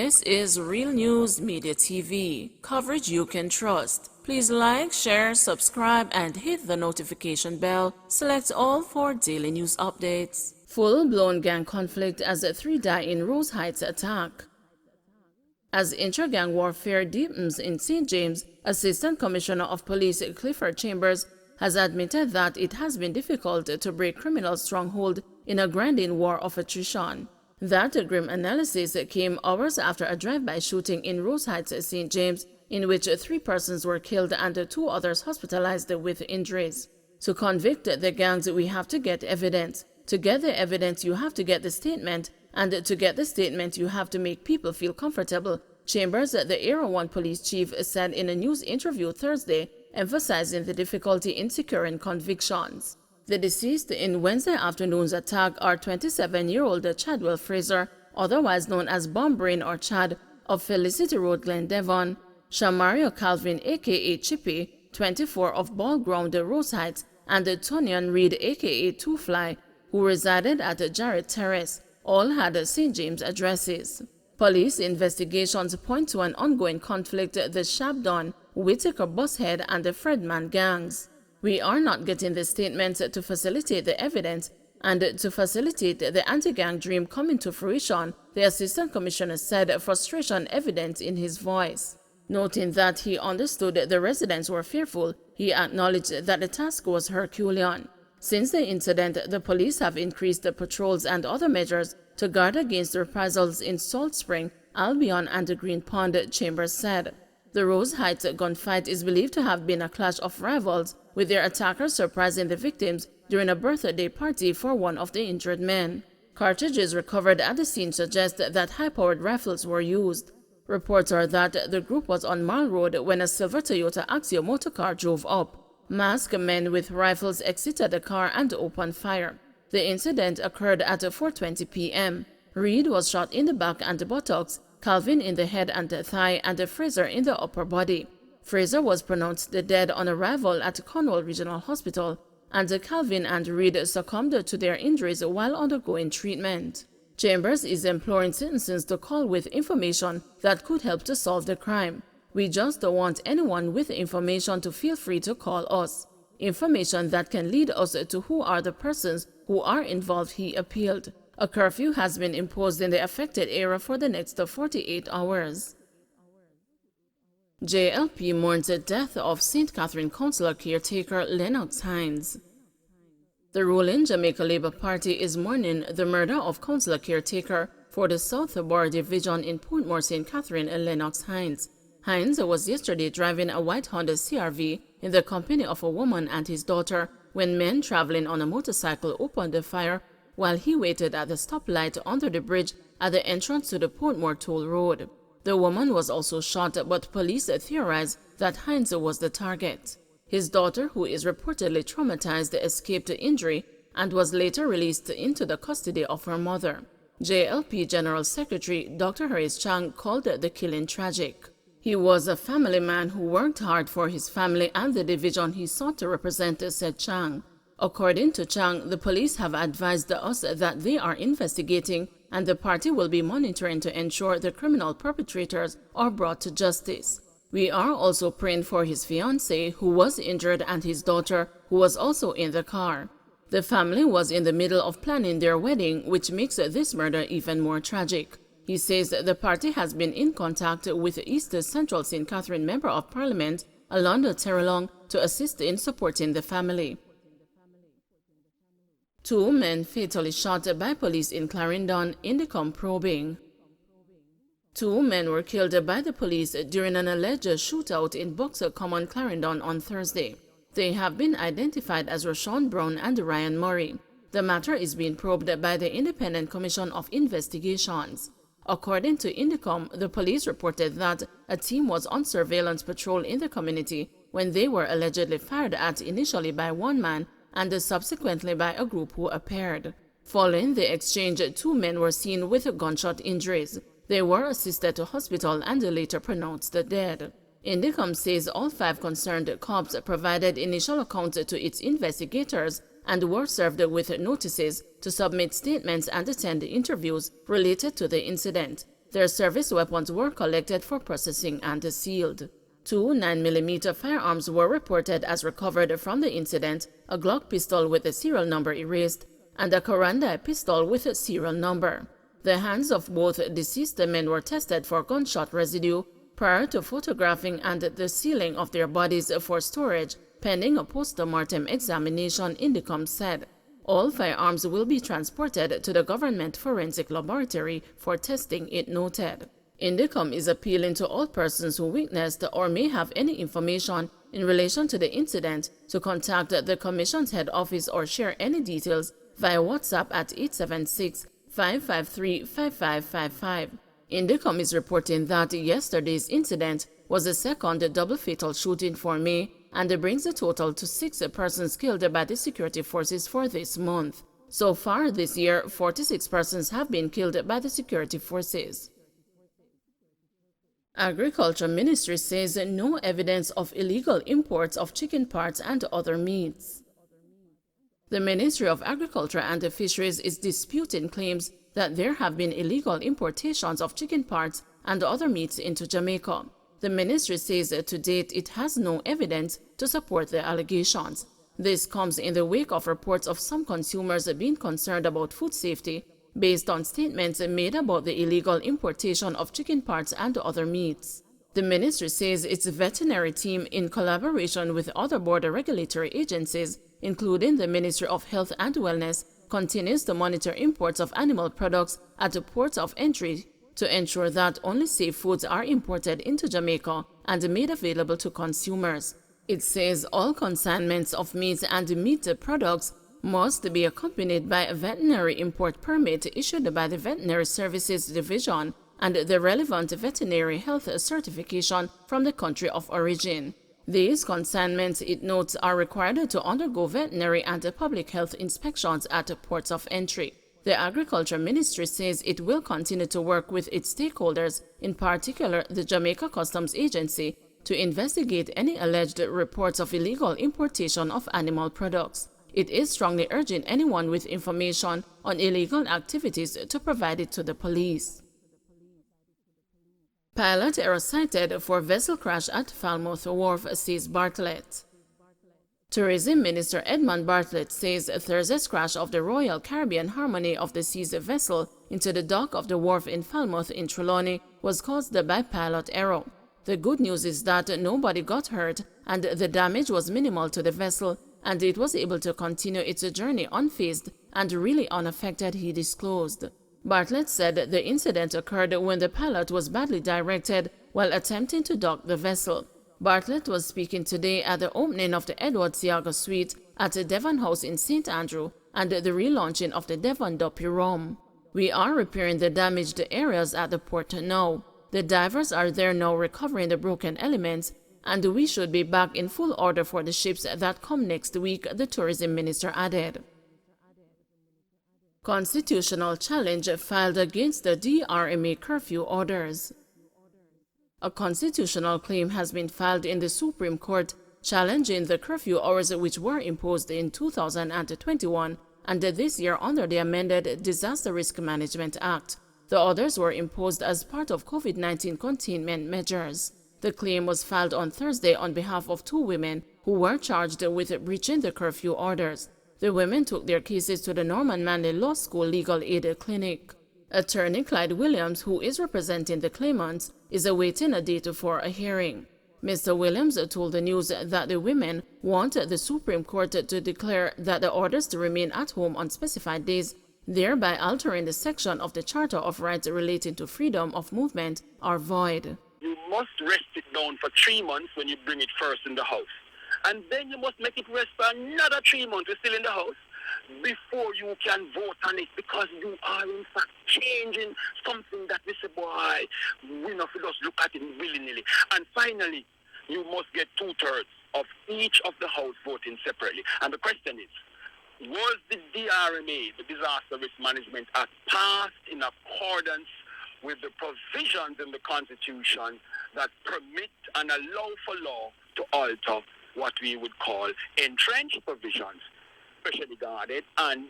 This is Real News Media TV, coverage you can trust. Please like, share, subscribe, and hit the notification bell. Select all for daily news updates. Full-blown gang conflict as 3 die in Rose Heights attack. As inter-gang warfare deepens in St. James, Assistant Commissioner of Police Clifford Chambers has admitted that it has been difficult to break criminal stronghold in a grinding war of attrition. That grim analysis came hours after a drive-by shooting in Rose Heights, St. James, in which 3 persons were killed and 2 others hospitalized with injuries. To convict the gangs, we have to get evidence. To get the evidence, you have to get the statement, and to get the statement, you have to make people feel comfortable, Chambers, the Area 1 police chief, said in a news interview Thursday, emphasizing the difficulty in securing convictions. The deceased in Wednesday afternoon's attack are 27-year-old Chadwell Fraser, otherwise known as Bomb Brain or Chad, of Felicity Road, Glen Devon; Shamario Calvin aka Chippy, 24, of Ball Ground, Rose Heights; and Tonian Reed aka Two Fly, who resided at Jarrett Terrace. All had St. James addresses. Police investigations point to an ongoing conflict the Shabdon, Whitaker Bushead, and the Fredman gangs. We are not getting the statements to facilitate the evidence and to facilitate the anti-gang dream coming to fruition, the Assistant Commissioner said, frustration evident in his voice. Noting that he understood the residents were fearful, he acknowledged that the task was Herculean. Since the incident, the police have increased the patrols and other measures to guard against reprisals in Salt Spring, Albion, and Green Pond, Chambers said. The Rose Heights gunfight is believed to have been a clash of rivals, with their attackers surprising the victims during a birthday party for one of the injured men. Cartridges recovered at the scene suggest that high-powered rifles were used. Reports are that the group was on Mall Road when a silver Toyota Axio motorcar drove up. Masked men with rifles exited the car and opened fire. The incident occurred at 4:20 p.m. Reed was shot in the back and buttocks, Calvin in the head and thigh, and Fraser in the upper body. Fraser was pronounced dead on arrival at Cornwall Regional Hospital, and Calvin and Reed succumbed to their injuries while undergoing treatment. Chambers is imploring citizens to call with information that could help to solve the crime. We just don't want anyone with information to feel free to call us. Information that can lead us to who are the persons who are involved, he appealed. A curfew has been imposed in the affected area for the next 48 hours. JLP mourns the death of St. Catherine Councillor caretaker Lennox Hines. The ruling Jamaica Labour Party is mourning the murder of Councillor caretaker for the South Borough Division in Portmore St. Catherine, Lennox Hines. Hines was yesterday driving a white Honda CR-V in the company of a woman and his daughter when men traveling on a motorcycle opened the fire while he waited at the stoplight under the bridge at the entrance to the Portmore Toll Road. The woman was also shot, but police theorized that Hines was the target. His daughter, who is reportedly traumatized, escaped injury and was later released into the custody of her mother. JLP General Secretary Dr. Harris Chang called the killing tragic. He was a family man who worked hard for his family and the division he sought to represent, said Chang. According to Chang, the police have advised us that they are investigating and the party will be monitoring to ensure the criminal perpetrators are brought to justice. We are also praying for his fiancée, who was injured, and his daughter, who was also in the car. The family was in the middle of planning their wedding, which makes this murder even more tragic. He says the party has been in contact with East Central St. Catherine Member of Parliament, Alonda Terrelong, to assist in supporting the family. 2 men fatally shot by police in Clarendon, Indicom probing. 2 men were killed by the police during an alleged shootout in Boxer Common, Clarendon on Thursday. They have been identified as Rashawn Brown and Ryan Murray. The matter is being probed by the Independent Commission of Investigations. According to Indicom, the police reported that a team was on surveillance patrol in the community when they were allegedly fired at initially by one man and subsequently by a group who appeared. Following the exchange, 2 men were seen with gunshot injuries. They were assisted to hospital and later pronounced dead. Indicom says all 5 concerned cops provided initial accounts to its investigators and were served with notices to submit statements and attend interviews related to the incident. Their service weapons were collected for processing and sealed. Two 9mm firearms were reported as recovered from the incident, a Glock pistol with the serial number erased, and a Karandai pistol with a serial number. The hands of both deceased men were tested for gunshot residue prior to photographing and the sealing of their bodies for storage, pending a post-mortem examination, Indicom said. All firearms will be transported to the government forensic laboratory for testing, it noted. Indicom is appealing to all persons who witnessed or may have any information in relation to the incident to contact the Commission's head office or share any details via WhatsApp at 876-553-5555. Indicom is reporting that yesterday's incident was the second double fatal shooting for May, and it brings the total to 6 persons killed by the security forces for this month. So far this year, 46 persons have been killed by the security forces. Agriculture Ministry says no evidence of illegal imports of chicken parts and other meats. The Ministry of Agriculture and Fisheries is disputing claims that there have been illegal importations of chicken parts and other meats into Jamaica. The ministry says to date it has no evidence to support the allegations. This comes in the wake of reports of some consumers being concerned about food safety based on statements made about the illegal importation of chicken parts and other meats. The ministry says its veterinary team, in collaboration with other border regulatory agencies, including the Ministry of Health and Wellness, continues to monitor imports of animal products at the ports of entry to ensure that only safe foods are imported into Jamaica and made available to consumers. It says all consignments of meat and meat products must be accompanied by a veterinary import permit issued by the Veterinary Services Division and the relevant veterinary health certification from the country of origin. These consignments, it notes, are required to undergo veterinary and public health inspections at ports of entry. The Agriculture Ministry says it will continue to work with its stakeholders, in particular the Jamaica Customs Agency, to investigate any alleged reports of illegal importation of animal products. It is strongly urging anyone with information on illegal activities to provide it to the police. Pilot error cited for vessel crash at Falmouth Wharf, says Bartlett. Tourism Minister Edmund Bartlett says Thursday's crash of the Royal Caribbean Harmony of the Seas vessel into the dock of the wharf in Falmouth in Trelawney was caused by pilot error. The good news is that nobody got hurt and the damage was minimal to the vessel, and it was able to continue its journey unfazed and really unaffected, he disclosed. Bartlett said the incident occurred when the pilot was badly directed while attempting to dock the vessel. Bartlett was speaking today at the opening of the Edward Siaga Suite at the Devon House in St. Andrew and the relaunching of the Devon Duppy Rum. We are repairing the damaged areas at the port now. The divers are there now recovering the broken elements, and we should be back in full order for the ships that come next week, the tourism minister added. Constitutional challenge filed against the DRMA curfew orders. A constitutional claim has been filed in the Supreme Court challenging the curfew hours which were imposed in 2021 and this year under the amended Disaster Risk Management Act. The orders were imposed as part of COVID-19 containment measures. The claim was filed on Thursday on behalf of 2 women who were charged with breaching the curfew orders. The women took their cases to the Norman Manley Law School Legal Aid Clinic. Attorney Clyde Williams, who is representing the claimants, is awaiting a date for a hearing. Mr. Williams told the news that the women want the Supreme Court to declare that the orders to remain at home on specified days, thereby altering the section of the Charter of Rights relating to freedom of movement, are void. You must rest it down for 3 months when you bring it first in the house. And then you must make it rest for another 3 months, you're still in the house, before you can vote on it, because you are in fact changing something that we say, boy, we not just look at it willy-nilly. And finally, you must get 2/3 of each of the house voting separately. And the question is, was the DRMA, the Disaster Risk Management Act, passed in accordance with the provisions in the Constitution that permit and allow for law to alter what we would call entrenched provisions, specially guarded and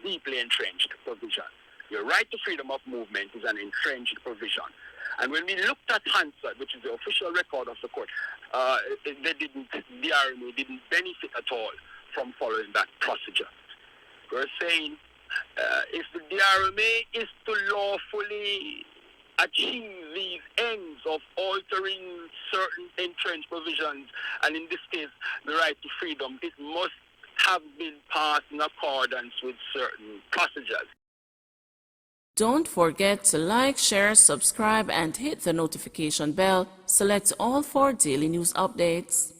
deeply entrenched provisions? The right to freedom of movement is an entrenched provision. And when we looked at Hansard, which is the official record of the court, the RNA didn't benefit at all from following that procedure. We're saying if the DRMA is to lawfully achieve these ends of altering certain entrenched provisions, and in this case, the right to freedom, it must have been passed in accordance with certain procedures. Don't forget to like, share, subscribe, and hit the notification bell. Select all for daily news updates.